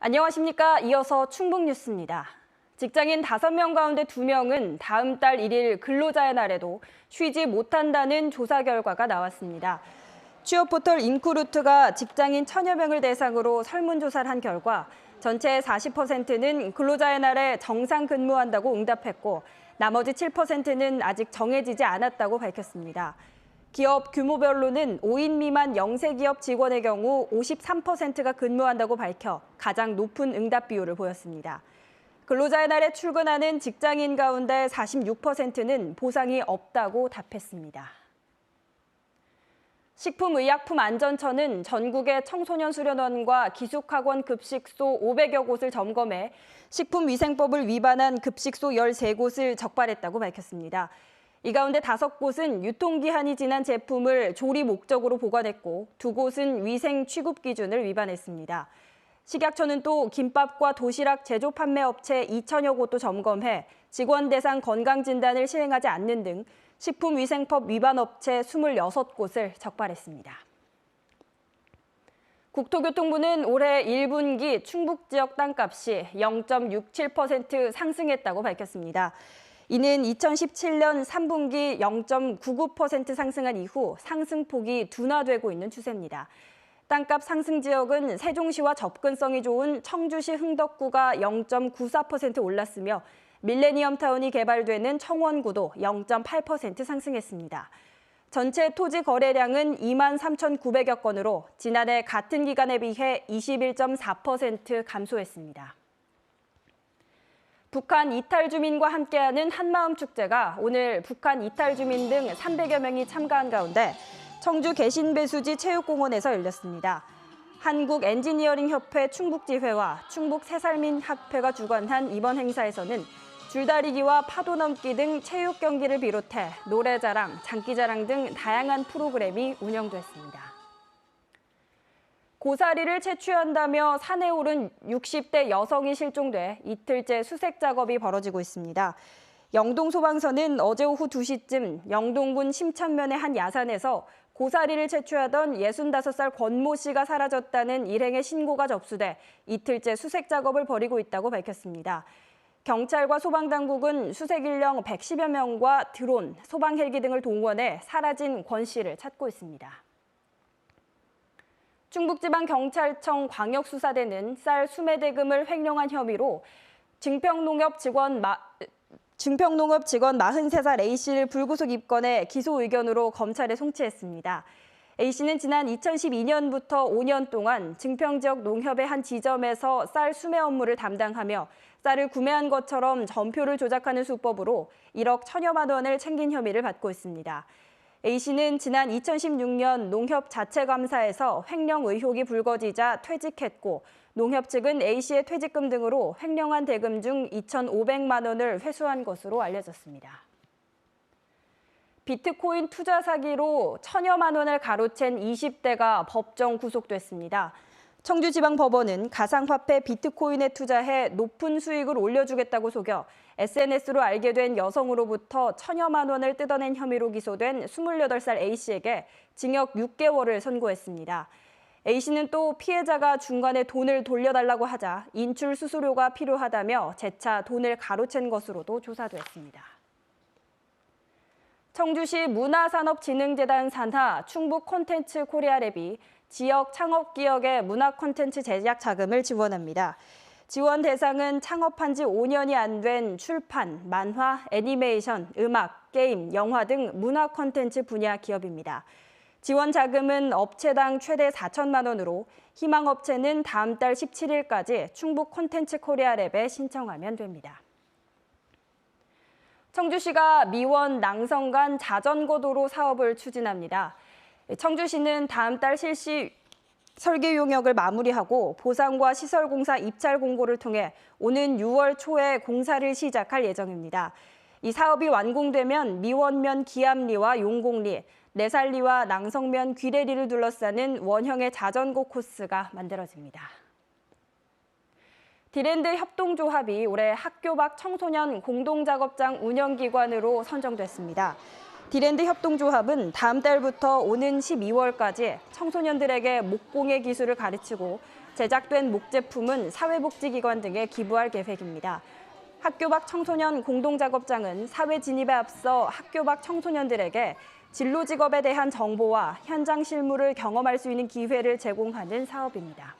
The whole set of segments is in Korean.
안녕하십니까. 이어서 충북 뉴스입니다. 직장인 5명 가운데 2명은 다음 달 1일 근로자의 날에도 쉬지 못한다는 조사 결과가 나왔습니다. 취업 포털 인크루트가 직장인 1,000여 명을 대상으로 설문조사를 한 결과 전체의 40%는 근로자의 날에 정상 근무한다고 응답했고 나머지 7%는 아직 정해지지 않았다고 밝혔습니다. 기업 규모별로는 5인 미만 영세기업 직원의 경우 53%가 근무한다고 밝혀 가장 높은 응답 비율을 보였습니다. 근로자의 날에 출근하는 직장인 가운데 46%는 보상이 없다고 답했습니다. 식품의약품안전처는 전국의 청소년 수련원과 기숙학원 급식소 500여 곳을 점검해 식품위생법을 위반한 급식소 13곳을 적발했다고 밝혔습니다. 이 가운데 5곳은 유통기한이 지난 제품을 조리 목적으로 보관했고 2곳은 위생 취급 기준을 위반했습니다. 식약처는 또 김밥과 도시락 제조 판매 업체 2,000여 곳도 점검해 직원 대상 건강진단을 시행하지 않는 등 식품위생법 위반 업체 26곳을 적발했습니다. 국토교통부는 올해 1분기 충북 지역 땅값이 0.67% 상승했다고 밝혔습니다. 이는 2017년 3분기 0.99% 상승한 이후 상승폭이 둔화되고 있는 추세입니다. 땅값 상승 지역은 세종시와 접근성이 좋은 청주시 흥덕구가 0.94% 올랐으며 밀레니엄타운이 개발되는 청원구도 0.8% 상승했습니다. 전체 토지 거래량은 23,900여 건으로 지난해 같은 기간에 비해 21.4% 감소했습니다. 북한 이탈 주민과 함께하는 한마음 축제가 오늘 북한 이탈 주민 등 300여 명이 참가한 가운데 청주 개신배수지 체육공원에서 열렸습니다. 한국엔지니어링협회 충북지회와 충북새살민학회가 주관한 이번 행사에서는 줄다리기와 파도 넘기 등 체육 경기를 비롯해 노래자랑, 장기자랑 등 다양한 프로그램이 운영됐습니다. 고사리를 채취한다며 산에 오른 60대 여성이 실종돼 이틀째 수색 작업이 벌어지고 있습니다. 영동소방서는 어제 오후 2시쯤 영동군 심천면의 한 야산에서 고사리를 채취하던 65살 권모 씨가 사라졌다는 일행의 신고가 접수돼 이틀째 수색 작업을 벌이고 있다고 밝혔습니다. 경찰과 소방당국은 수색 인력 110여 명과 드론, 소방 헬기 등을 동원해 사라진 권 씨를 찾고 있습니다. 충북지방경찰청 광역수사대는 쌀 수매대금을 횡령한 혐의로 증평농협 직원 43살 A씨를 불구속 입건해 기소 의견으로 검찰에 송치했습니다. A씨는 지난 2012년부터 5년 동안 증평지역 농협의 한 지점에서 쌀 수매 업무를 담당하며 쌀을 구매한 것처럼 전표를 조작하는 수법으로 1억 1,000여만 원을 챙긴 혐의를 받고 있습니다. A씨는 지난 2016년 농협 자체 감사에서 횡령 의혹이 불거지자 퇴직했고 농협 측은 A씨의 퇴직금 등으로 횡령한 대금 중 2,500만 원을 회수한 것으로 알려졌습니다. 비트코인 투자 사기로 1,000여만 원을 가로챈 20대가 법정 구속됐습니다. 청주지방법원은 가상화폐 비트코인에 투자해 높은 수익을 올려주겠다고 속여 SNS로 알게 된 여성으로부터 1,000여만 원을 뜯어낸 혐의로 기소된 28살 A씨에게 징역 6개월을 선고했습니다. A씨는 또 피해자가 중간에 돈을 돌려달라고 하자 인출 수수료가 필요하다며 재차 돈을 가로챈 것으로도 조사됐습니다. 청주시 문화산업진흥재단 산하 충북 콘텐츠 코리아랩이 지역 창업기업의 문화 콘텐츠 제작 자금을 지원합니다. 지원 대상은 창업한 지 5년이 안 된 출판, 만화, 애니메이션, 음악, 게임, 영화 등 문화 콘텐츠 분야 기업입니다. 지원 자금은 업체당 최대 4천만 원으로 희망업체는 다음 달 17일까지 충북 콘텐츠 코리아랩에 신청하면 됩니다. 청주시가 미원 낭성 간 자전거 도로 사업을 추진합니다. 청주시는 다음 달 실시 설계 용역을 마무리하고 보상과 시설공사 입찰 공고를 통해 오는 6월 초에 공사를 시작할 예정입니다. 이 사업이 완공되면 미원면 기암리와 용곡리, 내살리와 낭성면 귀래리를 둘러싸는 원형의 자전거 코스가 만들어집니다. 디랜드 협동조합이 올해 학교 밖 청소년 공동작업장 운영기관으로 선정됐습니다. 디랜드 협동조합은 다음 달부터 오는 12월까지 청소년들에게 목공의 기술을 가르치고 제작된 목제품은 사회복지기관 등에 기부할 계획입니다. 학교 밖 청소년 공동작업장은 사회 진입에 앞서 학교 밖 청소년들에게 진로 직업에 대한 정보와 현장 실무를 경험할 수 있는 기회를 제공하는 사업입니다.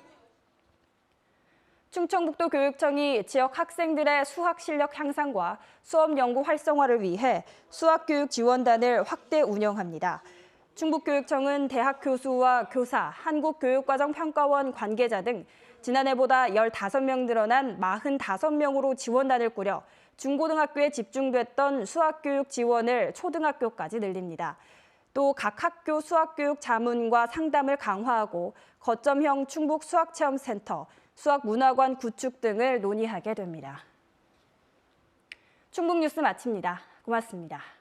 충청북도 교육청이 지역 학생들의 수학 실력 향상과 수업 연구 활성화를 위해 수학교육 지원단을 확대 운영합니다. 충북교육청은 대학 교수와 교사, 한국교육과정평가원 관계자 등 지난해보다 15명 늘어난 45명으로 지원단을 꾸려 중고등학교에 집중됐던 수학교육 지원을 초등학교까지 늘립니다. 또 각 학교 수학교육 자문과 상담을 강화하고 거점형 충북 수학체험센터, 수학문화관 구축 등을 논의하게 됩니다. 충북 뉴스 마칩니다. 고맙습니다.